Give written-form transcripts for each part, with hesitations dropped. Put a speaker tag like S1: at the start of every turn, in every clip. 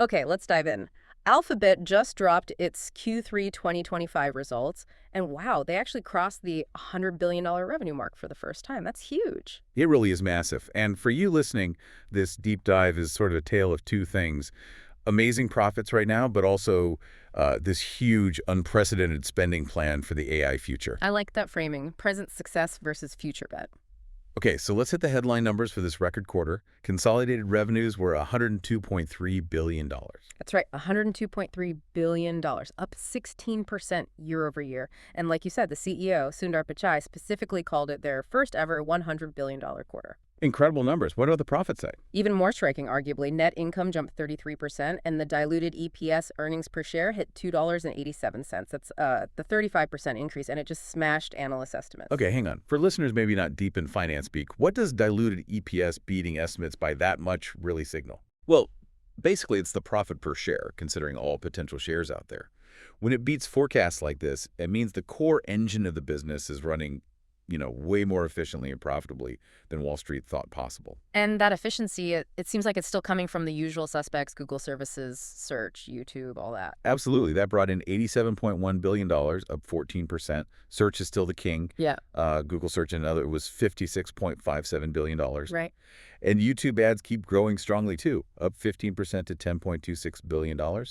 S1: Okay, let's dive in. Alphabet just dropped its Q3 2025 results, and wow, they actually crossed the $100 billion revenue mark for the first time. That's huge.
S2: It really is massive. And for you listening, this deep dive is sort of a tale of two things. Amazing profits right now, but also this huge, unprecedented spending plan for the AI future.
S1: I like that framing, present success versus future bet.
S2: Okay, so let's hit the headline numbers for this record quarter. Consolidated revenues were $102.3 billion.
S1: That's right, $102.3 billion, up 16% year over year. And like you said, the CEO, Sundar Pichai, specifically called it their first ever $100 billion quarter.
S2: Incredible numbers. What about the profit side?
S1: Even more striking, arguably, net income jumped 33%, and the diluted EPS earnings per share hit $2.87. That's the 35% increase, and it just smashed analyst estimates.
S2: Okay, hang on. For listeners maybe not deep in finance speak, what does diluted EPS beating estimates by that much really signal?
S3: Well, basically, it's the profit per share, considering all potential shares out there.
S2: When it beats forecasts like this, it means the core engine of the business is running, way more efficiently and profitably than Wall Street thought possible.
S1: And that efficiency, it seems like it's still coming from the usual suspects, Google services, search, YouTube, all that.
S2: Absolutely. That brought in $87.1 billion, up 14%. Search is still the king.
S1: Yeah.
S2: Google search and other was $56.57 billion.
S1: Right.
S2: And YouTube ads keep growing strongly too, up 15% to $10.26 billion.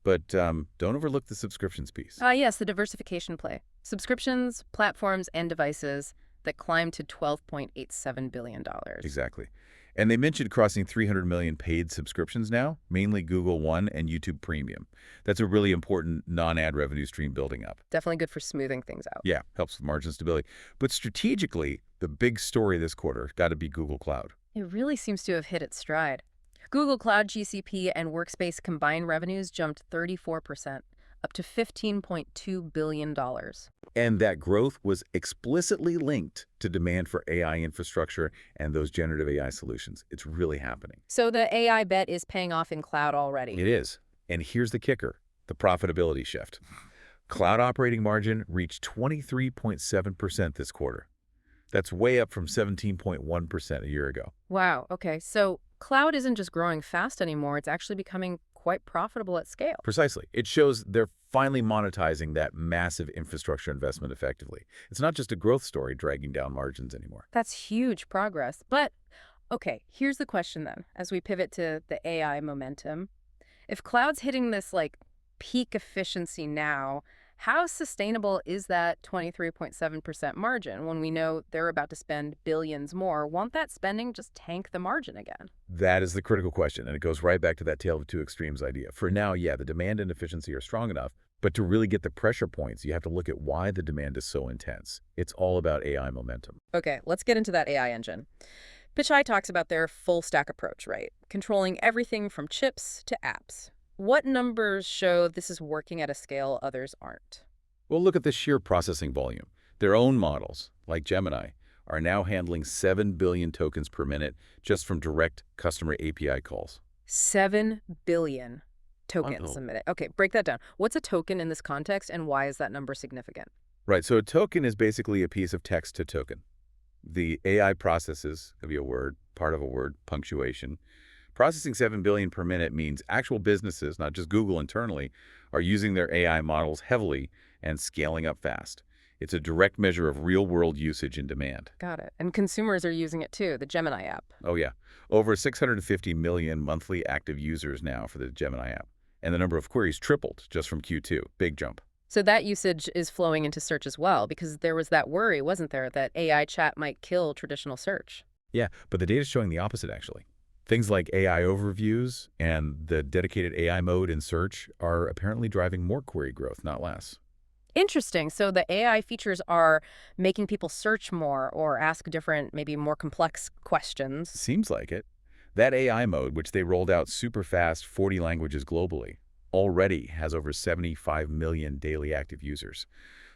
S2: But don't overlook the subscriptions piece.
S1: Yes, the diversification play. Subscriptions, platforms, and devices that climbed to $12.87 billion.
S2: Exactly. And they mentioned crossing 300 million paid subscriptions now, mainly Google One and YouTube Premium. That's a really important non-ad revenue stream building up.
S1: Definitely good for smoothing things out.
S2: Yeah, helps with margin stability. But strategically, the big story this quarter got to be Google Cloud.
S1: It really seems to have hit its stride. Google Cloud, GCP, and Workspace combined revenues jumped 34%, up to $15.2 billion.
S2: And that growth was explicitly linked to demand for AI infrastructure and those generative AI solutions. It's really happening.
S1: So the AI bet is paying off in cloud already.
S2: It is. And here's the kicker, the profitability shift. Cloud operating margin reached 23.7% this quarter. That's way up from 17.1% a year ago.
S1: Wow, okay. So cloud isn't just growing fast anymore, it's actually becoming quite profitable at scale.
S2: Precisely. It shows they're finally monetizing that massive infrastructure investment effectively. It's not just a growth story dragging down margins anymore.
S1: That's huge progress. But, okay, here's the question then, as we pivot to the AI momentum. If cloud's hitting this, peak efficiency now, how sustainable is that 23.7% margin when we know they're about to spend billions more? Won't that spending just tank the margin again?
S2: That is the critical question, and it goes right back to that tale of two extremes idea. For now, yeah, the demand and efficiency are strong enough, but to really get the pressure points, you have to look at why the demand is so intense. It's all about AI momentum.
S1: Okay, let's get into that AI engine. Pichai talks about their full stack approach, right? Controlling everything from chips to apps. What numbers show this is working at a scale others aren't?
S2: Well, look at the sheer processing volume. Their own models, like Gemini, are now handling 7 billion tokens per minute just from direct customer API calls.
S1: 7 billion tokens a minute. Okay, break that down. What's a token in this context, and why is that number significant?
S2: Right, so a token is basically a piece of text to token. The AI processes, could be a word, part of a word, punctuation. Processing 7 billion per minute means actual businesses, not just Google internally, are using their AI models heavily and scaling up fast. It's a direct measure of real-world usage and demand.
S1: Got it. And consumers are using it too, the Gemini app.
S2: Oh, yeah. Over 650 million monthly active users now for the Gemini app. And the number of queries tripled just from Q2. Big jump.
S1: So that usage is flowing into search as well, because there was that worry, wasn't there, that AI chat might kill traditional search?
S2: Yeah, but the data's showing the opposite, actually. Things like AI overviews and the dedicated AI mode in search are apparently driving more query growth, not less.
S1: Interesting. So the AI features are making people search more or ask different, maybe more complex questions.
S2: Seems like it. That AI mode, which they rolled out super fast, 40 languages globally, already has over 75 million daily active users.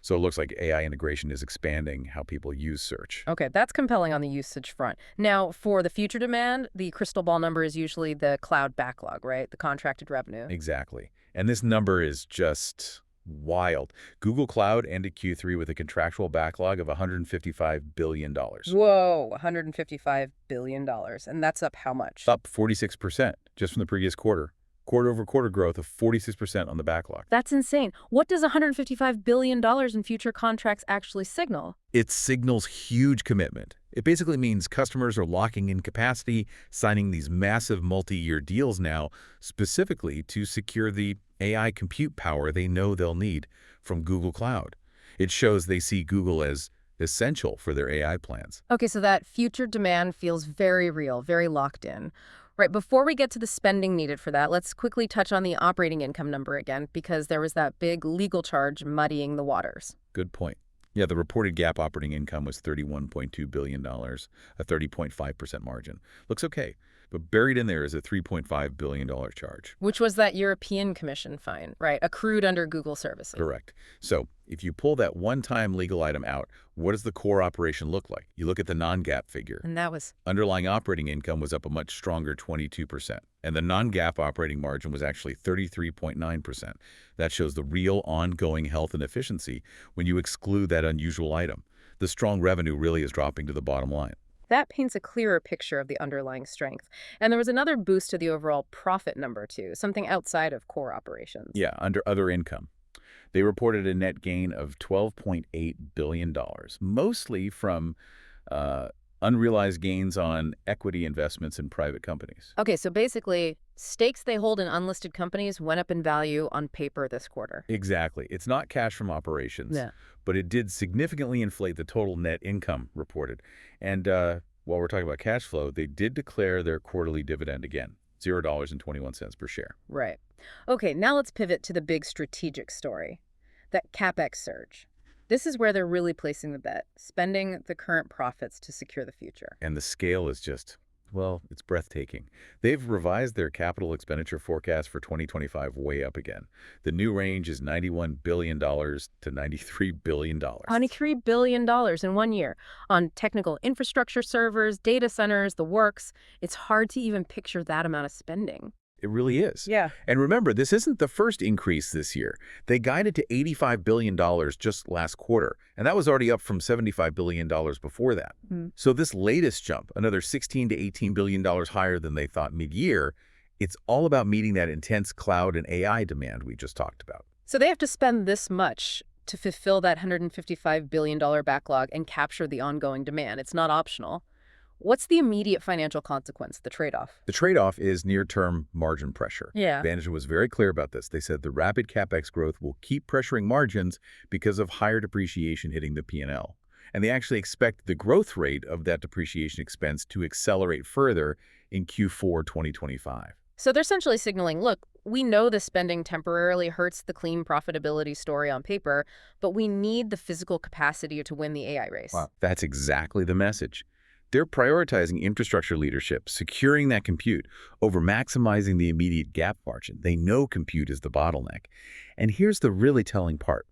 S2: So it looks like AI integration is expanding how people use search.
S1: Okay, that's compelling on the usage front. Now, for the future demand, the crystal ball number is usually the cloud backlog, right? The contracted revenue.
S2: Exactly. And this number is just wild. Google Cloud ended Q3 with a contractual backlog of $155 billion.
S1: Whoa, $155 billion. And that's up how much?
S2: Up 46% just from the previous quarter. Quarter-over-quarter growth of 46% on the backlog.
S1: That's insane. What does $155 billion in future contracts actually signal?
S3: It signals huge commitment. It basically means customers are locking in capacity, signing these massive multi-year deals now, specifically to secure the AI compute power they know they'll need from Google Cloud. It shows they see Google as essential for their AI plans.
S1: Okay, so that future demand feels very real, very locked in. Right, before we get to the spending needed for that, let's quickly touch on the operating income number again, because there was that big legal charge muddying the waters.
S3: Good point. Yeah, the reported GAAP operating income was $31.2 billion, a 30.5% margin. Looks okay, but buried in there is a $3.5 billion charge.
S1: Which was that European Commission fine, right? Accrued under Google services.
S3: Correct. So if you pull that one-time legal item out, what does the core operation look like? You look at the non-GAAP figure.
S1: And that was...
S3: Underlying operating income was up a much stronger 22%, and the non-GAAP operating margin was actually 33.9%. That shows the real ongoing health and efficiency when you exclude that unusual item. The strong revenue really is dropping to the bottom line.
S1: That paints a clearer picture of the underlying strength. And there was another boost to the overall profit number, too, something outside of core operations.
S2: Yeah, under other income. They reported a net gain of $12.8 billion, mostly from unrealized gains on equity investments in private companies.
S1: Okay, so basically, stakes they hold in unlisted companies went up in value on paper this quarter.
S2: Exactly. It's not cash from operations, but it did significantly inflate the total net income reported. And while we're talking about cash flow, they did declare their quarterly dividend again, $0.21 per share.
S1: Right. Okay, now let's pivot to the big strategic story, that CapEx surge. This is where they're really placing the bet, spending the current profits to secure the future.
S2: And the scale is just, well, it's breathtaking. They've revised their capital expenditure forecast for 2025 way up again. The new range is $91 billion to $93 billion.
S1: $93 billion in 1 year on technical infrastructure servers, data centers, the works. It's hard to even picture that amount of spending.
S2: It really is.
S1: Yeah.
S2: And remember, this isn't the first increase this year. They guided to $85 billion just last quarter, and that was already up from $75 billion before that. So this latest jump, another $16 to $18 billion higher than they thought mid-year, it's all about meeting that intense cloud and AI demand we just talked about.
S1: So they have to spend this much to fulfill that $155 billion backlog and capture the ongoing demand. It's not optional. What's the immediate financial consequence, the trade-off?
S2: The trade-off is near-term margin pressure.
S1: Yeah.
S2: Management was very clear about this. They said the rapid CapEx growth will keep pressuring margins because of higher depreciation hitting the P&L. And they actually expect the growth rate of that depreciation expense to accelerate further in Q4 2025.
S1: So they're essentially signaling, look, we know the spending temporarily hurts the clean profitability story on paper, but we need the physical capacity to win the AI race.
S2: Wow. That's exactly the message. They're prioritizing infrastructure leadership, securing that compute over maximizing the immediate gap margin. They know compute is the bottleneck. And here's the really telling part.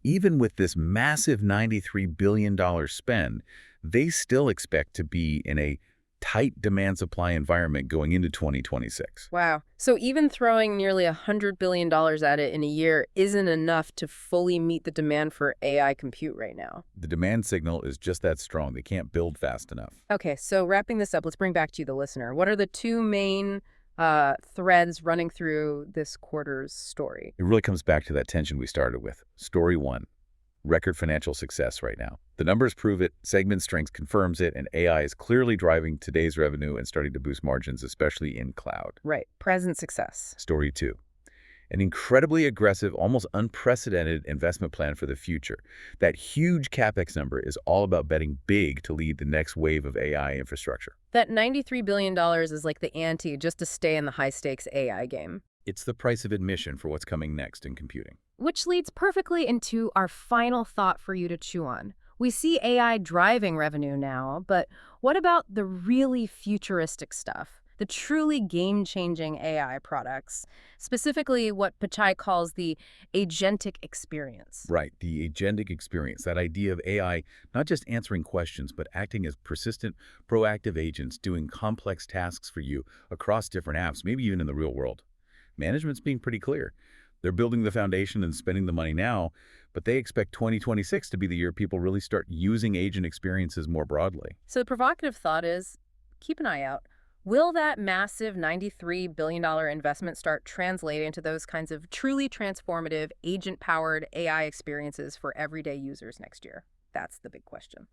S2: Even with this massive $93 billion spend, they still expect to be in a tight demand-supply environment going into 2026.
S1: Wow. So even throwing nearly $100 billion at it in a year isn't enough to fully meet the demand for AI compute right now.
S2: The demand signal is just that strong. They can't build fast enough.
S1: Okay, so wrapping this up, let's bring back to you, the listener. What are the two main threads running through this quarter's story?
S2: It really comes back to that tension we started with. Story one. Record financial success right now. The numbers prove it, segment strength confirms it, and AI is clearly driving today's revenue and starting to boost margins, especially in cloud.
S1: Right. Present success.
S2: Story two. An incredibly aggressive, almost unprecedented investment plan for the future. That huge CapEx number is all about betting big to lead the next wave of AI infrastructure.
S1: That $93 billion is like the ante just to stay in the high-stakes AI game.
S2: It's the price of admission for what's coming next in computing.
S1: Which leads perfectly into our final thought for you to chew on. We see AI driving revenue now, but what about the really futuristic stuff? The truly game-changing AI products, specifically what Pichai calls the agentic experience.
S2: Right, the agentic experience, that idea of AI not just answering questions, but acting as persistent, proactive agents doing complex tasks for you across different apps, maybe even in the real world. Management's being pretty clear. They're building the foundation and spending the money now, but they expect 2026 to be the year people really start using agent experiences more broadly.
S1: So the provocative thought is, keep an eye out. Will that massive $93 billion investment start translating into those kinds of truly transformative, agent-powered AI experiences for everyday users next year? That's the big question.